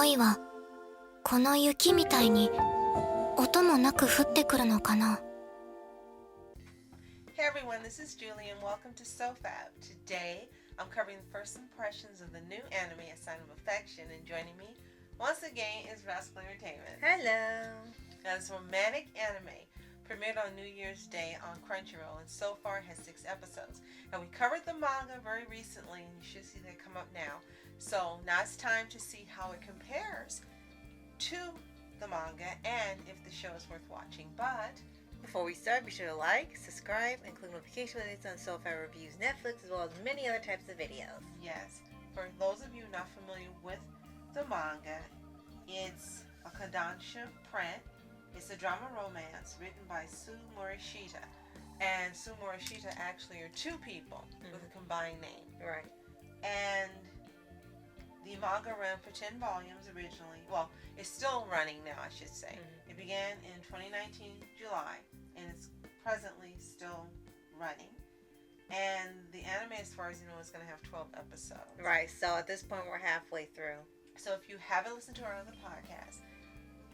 恋はこの雪みたいに音もなく降ってくるのかな。 Hey everyone, this is Julie and welcome to SOFHAB. Today I'm covering the first impressions of the new anime A Sign of Affection, and joining me once again is Rascal Entertainment. Hello. Now this romantic anime premiered on New Year's Day on Crunchyroll and so far has 6 episodes. Now we covered the manga very recently and you should see that come up now. So now it's time to see how it compares to the manga and if the show is worth watching. But before we start, be sure to like, subscribe, and click notification updates on SOFHAB Reviews Netflix, as well as many other types of videos. Yes, for those of you not familiar with the manga, it's a Kodansha print. It's a drama romance written by Sue Morishita. And Sue Morishita actually are 2 people with a combined name. Right. And the manga ran for 10 volumes originally. Well, it's still running now, I should say. It began in 2019, July, and it's presently still running. And the anime, as far as you know, is going to have 12 episodes. Right, so at this point, we're halfway through. So if you haven't listened to our other podcast,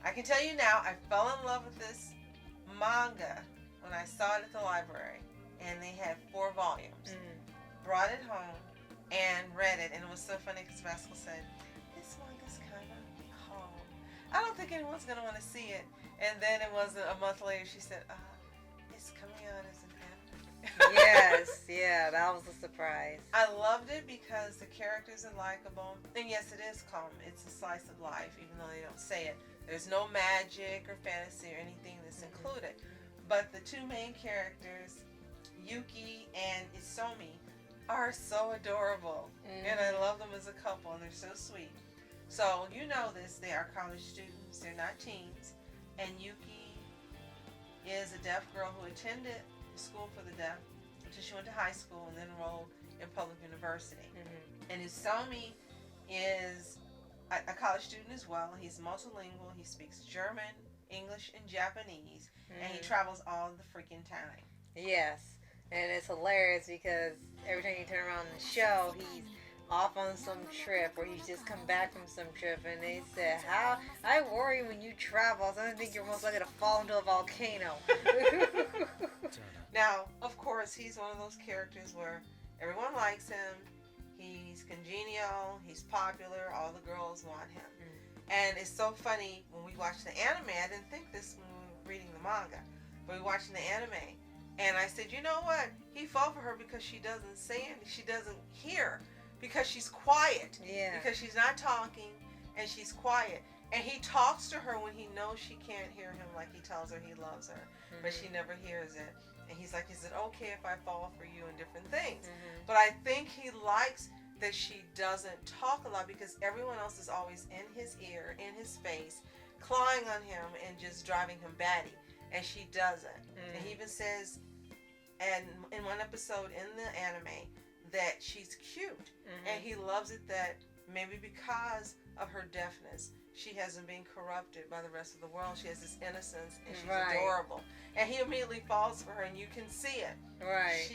I can tell you now, I fell in love with this manga when I saw it at the library. And they had 4 volumes. Brought it home and read it. And it was so funny because Rascal said, this manga's kind of calm. I don't think anyone's going to want to see it. And then it wasn't a month later, she said, it's coming out as an anime. Yes, yeah, that was a surprise. I loved it because the characters are likable. And yes, it is calm. It's a slice of life, even though they don't say it. There's no magic or fantasy or anything that's included. But the 2 main characters, Yuki and Isomi, are so adorable. And I love them as a couple, and they're so sweet. So, you know this, they are college students. They're not teens. And Yuki is a deaf girl who attended school for the deaf until she went to high school and then enrolled in public university. And Isomi is a college student as well. He's multilingual. He speaks German, English, and Japanese. And he travels all the freaking time. Yes, and it's hilarious because every time you turn around the show, he's off on some trip or he's just come back from some trip, and they said, how I worry when you travel, so I think you're most likely to fall into a volcano. Now, of course, he's one of those characters where everyone likes him. He's congenial, he's popular, all the girls want him. And it's so funny, when we watched the anime, I didn't think this when we were reading the manga, but we were watching the anime, and I said, you know what? He fell for her because she doesn't say anything, she doesn't hear, because she's quiet. Yeah. Because she's not talking, and she's quiet. And he talks to her when he knows she can't hear him, like he tells her he loves her, but she never hears it. And he's like, is it okay if I fall for you and different things? But I think he likes that she doesn't talk a lot because everyone else is always in his ear, in his face, clawing on him and just driving him batty. And she doesn't. And he even says, and in one episode in the anime, that she's cute. And he loves it that maybe because of her deafness, she hasn't been corrupted by the rest of the world. She has this innocence and she's adorable. And he immediately falls for her and you can see it. Right.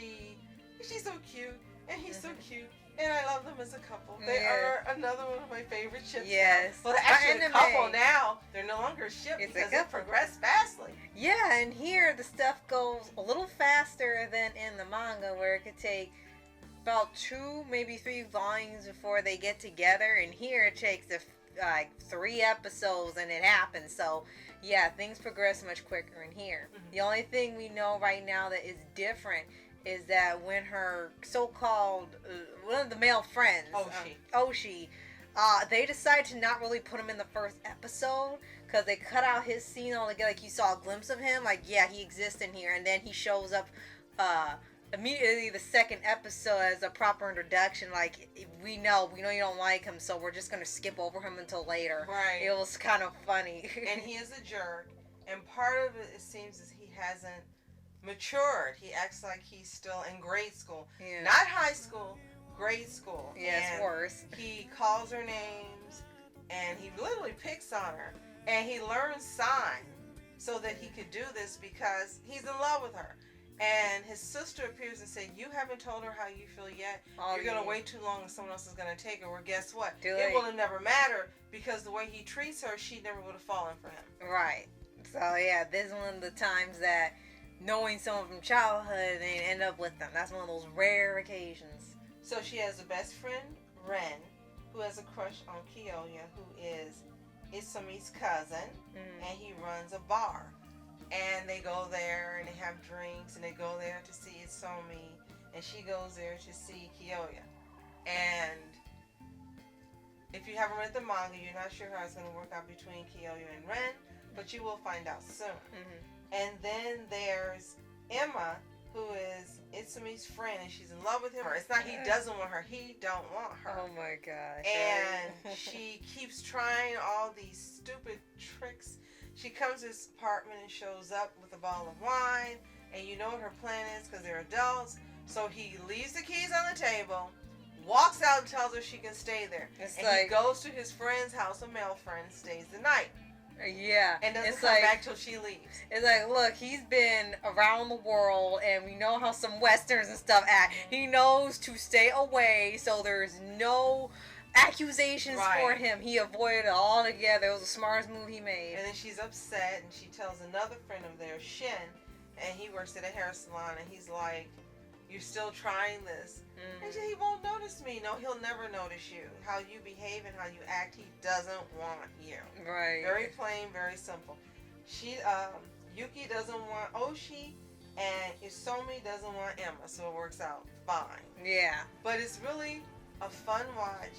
She's so cute and he's so cute. And I love them as a couple. They are another one of my favorite ships. Yes. Well, they're actually a couple now. They're no longer a ship because it progressed fastly. Yeah, and here the stuff goes a little faster than in the manga, where it could take about 2, maybe 3 volumes before they get together. And here it takes like 3 episodes and it happens. So yeah, things progress much quicker in here. The only thing we know right now that is different is that when her so-called one of the male friends, Oshi, they decided to not really put him in the first episode because they cut out his scene altogether. Like you saw a glimpse of him, like yeah, he exists in here, and then he shows up immediately the second episode as a proper introduction. Like we know you don't like him, so we're just gonna skip over him until later. Right. It was kind of funny. And he is a jerk, and part of it seems is he hasn't matured. He acts like he's still in grade school, not high school, grade school. Yeah, it's worse. He calls her names, and he literally picks on her, and he learns sign so that he could do this because he's in love with her. And his sister appears and said, "You haven't told her how you feel yet. You're going to wait too long and someone else is going to take her." Well, guess what? It would have never mattered because the way he treats her, she never would have fallen for him. Right. So, yeah, this is one of the times that knowing someone from childhood and end up with them. That's one of those rare occasions. So she has a best friend, Ren, who has a crush on Kiyoya, who is Isumi's cousin, and he runs a bar. And they go there and they have drinks and they go there to see Isumi, and she goes there to see Kiyoya. And if you haven't read the manga, you're not sure how it's going to work out between Kiyoya and Ren, but you will find out soon. And then there's Emma, who is Itsumi's friend, and she's in love with him. It's not he doesn't want her, he don't want her. Oh my gosh. And she keeps trying all these stupid tricks. She comes to his apartment and shows up with a bottle of wine, and you know what her plan is because they're adults. So he leaves the keys on the table, walks out and tells her she can stay there. He goes to his friend's house, a male friend, stays the night. Yeah. And doesn't come back till she leaves. It's like, look, he's been around the world, and we know how some Westerns and stuff act. He knows to stay away, so there's no accusations for him. He avoided it altogether. It was the smartest move he made. And then she's upset, and she tells another friend of theirs, Shin, and he works at a hair salon, and he's like, "You're still trying this?" And she said, "He won't notice me." No, he'll never notice you. How you behave and how you act, he doesn't want you. Right. Very plain, very simple. Yuki doesn't want Oshi, and Isumi doesn't want Emma, so it works out fine. Yeah. But it's really a fun watch.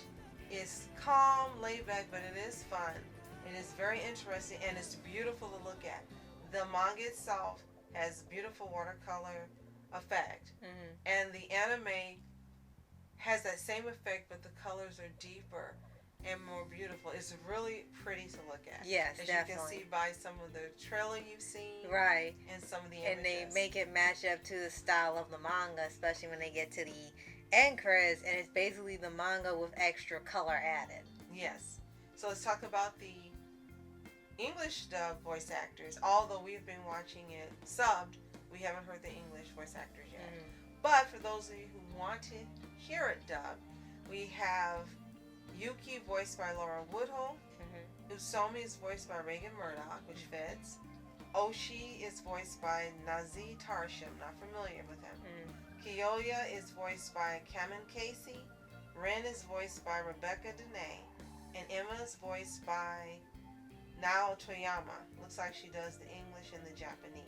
It's calm, laid back, but it is fun. It is very interesting, and it's beautiful to look at. The manga itself has beautiful watercolor effect, and the anime has that same effect, but the colors are deeper and more beautiful. It's really pretty to look at. Yes, as definitely. you can see by some of the trailer you've seen, right, and some of the images. And they make it match up to the style of the manga, especially when they get to the end credits, and it's basically the manga with extra color added. Yes. So let's talk about the English dub voice actors. Although we've been watching it subbed, we haven't heard the English voice actors yet. But for those of you who want to hear it dubbed, we have Yuki voiced by Laura Woodhull. Usomi is voiced by Reagan Murdoch, which fits. Oshi is voiced by Nazi Tarsham, not familiar with him. Kiyoya is voiced by Kamen Casey. Ren is voiced by Rebecca Dene. And Emma is voiced by Nao Toyama. Looks like she does the English and the Japanese.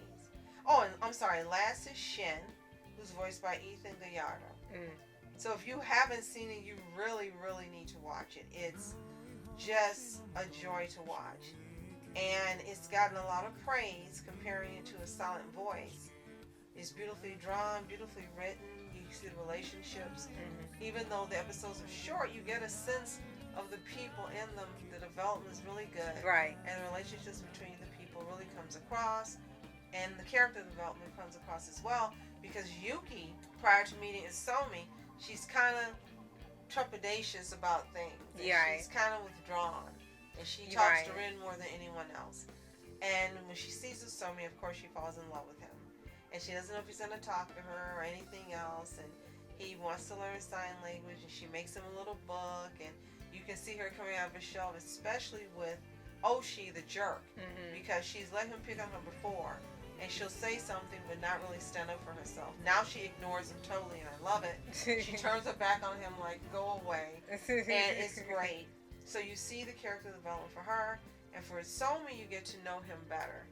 Oh, and I'm sorry, last is Shin, who's voiced by Ethan Gallardo. So if you haven't seen it, you really, really need to watch it. It's just a joy to watch. And it's gotten a lot of praise comparing it to a silent voice. It's beautifully drawn, beautifully written. You see the relationships. Even though the episodes are short, you get a sense of the people in them. The development is really good. Right. And the relationships between the people really comes across. And the character development comes across as well. Because Yuki, prior to meeting Isumi, she's kind of trepidatious about things. She's kind of withdrawn. And she talks to Rin more than anyone else. And when she sees Isumi, of course, she falls in love with him. And she doesn't know if he's going to talk to her or anything else. And he wants to learn sign language. And she makes him a little book. And you can see her coming out of his shell, especially with Oshi, the jerk. Because she's let him pick on her before. And she'll say something but not really stand up for herself. Now she ignores him totally, and I love it. She turns her back on him like, go away. And it's great. So you see the character development for her. And for Isumi, you get to know him better.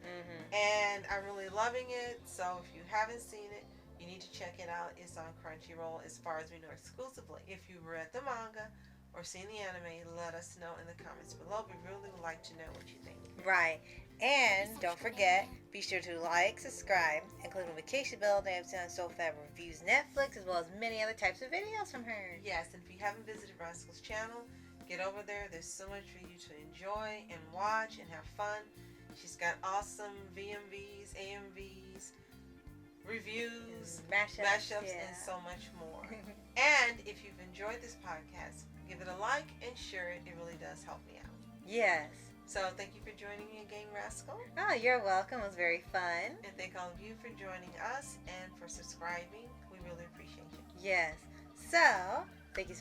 And I'm really loving it. So if you haven't seen it, you need to check it out. It's on Crunchyroll as far as we know exclusively. If you read the manga or seen the anime, let us know in the comments below. We really would like to know what you think. Right. And don't forget, be sure to like, subscribe, and click the notification bell to have on SOFHAB reviews Netflix, as well as many other types of videos from her. Yes, and if you haven't visited Rascal's channel, get over there. There's so much for you to enjoy and watch and have fun. She's got awesome VMVs, AMVs, reviews, mashups, and so much more. And if you've enjoyed this podcast, give it a like and share it. It really does help me out. Yes. So thank you for joining me again, Rascal. Oh, you're welcome. It was very fun. And thank all of you for joining us and for subscribing. We really appreciate you. Yes. So, thank you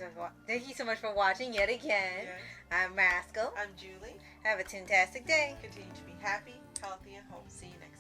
so much for watching yet again. Yes. I'm Rascal. I'm Julie. Have a fantastic day. Continue to be happy, healthy, and whole. See you next time.